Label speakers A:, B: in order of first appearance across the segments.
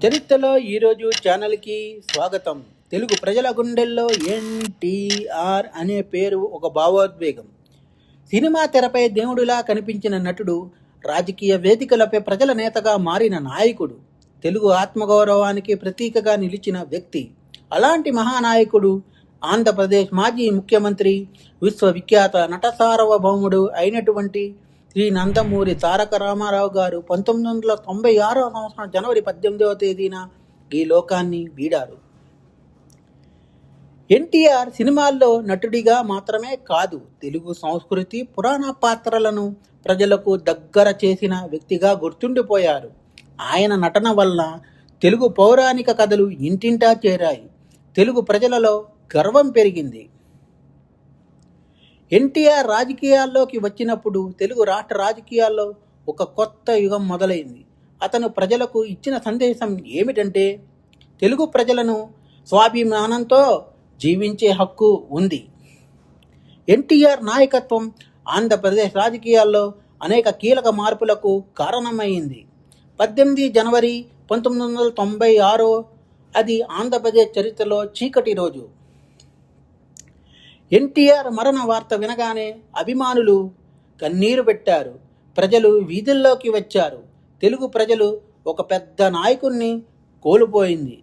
A: చరిత్రలో ఈరోజు ఛానల్కి స్వాగతం. తెలుగు ప్రజల గుండెల్లో ఎన్టీఆర్ అనే పేరు ఒక భావోద్వేగం. సినిమా తెరపై దేవుడిలా కనిపించిన నటుడు, రాజకీయ వేదికలపై ప్రజల నేతగా మారిన నాయకుడు, తెలుగు ఆత్మగౌరవానికి ప్రతీకగా నిలిచిన వ్యక్తి. అలాంటి మహానాయకుడు ఆంధ్రప్రదేశ్ మాజీ ముఖ్యమంత్రి, విశ్వవిఖ్యాత నట సార్వభౌముడు అయినటువంటి శ్రీ నందమూరి తారక రామారావు గారు 1996వ సంవత్సరం జనవరి 18వ తేదీన ఈ లోకాన్ని వీడారు. ఎన్టీఆర్ సినిమాల్లో నటుడిగా మాత్రమే కాదు, తెలుగు సంస్కృతి, పురాణ పాత్రలను ప్రజలకు దగ్గర చేసిన వ్యక్తిగా గుర్తుండిపోయారు. ఆయన నటన వల్ల తెలుగు పౌరాణిక కథలు ఇంటింటా చేరాయి. తెలుగు ప్రజలలో గర్వం పెరిగింది. ఎన్టీఆర్ రాజకీయాల్లోకి వచ్చినప్పుడు తెలుగు రాష్ట్ర రాజకీయాల్లో ఒక కొత్త యుగం మొదలైంది. అతను ప్రజలకు ఇచ్చిన సందేశం ఏమిటంటే, తెలుగు ప్రజలను స్వాభిమానంతో జీవించే హక్కు ఉంది. ఎన్టీఆర్ నాయకత్వం ఆంధ్రప్రదేశ్ రాజకీయాల్లో అనేక కీలక మార్పులకు కారణమైంది. 18 జనవరి 1996 అది ఆంధ్రప్రదేశ్ చరిత్రలో చీకటి రోజు. ఎన్టీఆర్ మరణ వార్త వినగానే అభిమానులు కన్నీరు పెట్టారు. ప్రజలు వీధుల్లోకి వచ్చారు. తెలుగు ప్రజలు ఒక పెద్ద నాయకుణ్ణి కోల్పోయింది.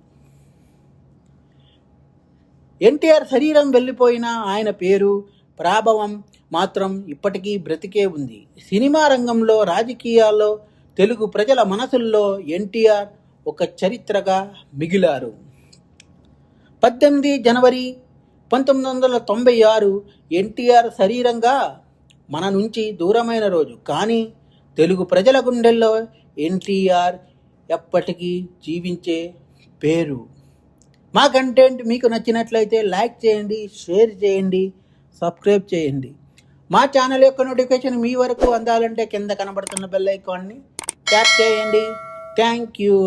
A: ఎన్టీఆర్ శరీరం వెళ్ళిపోయినా ఆయన పేరు, ప్రాభవం మాత్రం ఇప్పటికీ బ్రతికే ఉంది. సినిమా రంగంలో, రాజకీయాల్లో, తెలుగు ప్రజల మనసుల్లో ఎన్టీఆర్ ఒక చరిత్రగా మిగిలారు. 18 జనవరి 1996 ఎన్టీఆర్ శరీరంగా మన నుంచి దూరమైన రోజు. కానీ తెలుగు ప్రజల గుండెల్లో ఎన్టీఆర్ ఎప్పటికీ జీవించే పేరు. మా కంటెంట్ మీకు నచ్చినట్లయితే లైక్ చేయండి, షేర్ చేయండి, సబ్స్క్రైబ్ చేయండి. మా ఛానల్ యొక్క నోటిఫికేషన్ మీ వరకు అందాలంటే కింద కనబడుతున్న బెల్ ఐకాన్ని ట్యాప్ చేయండి. Thank you.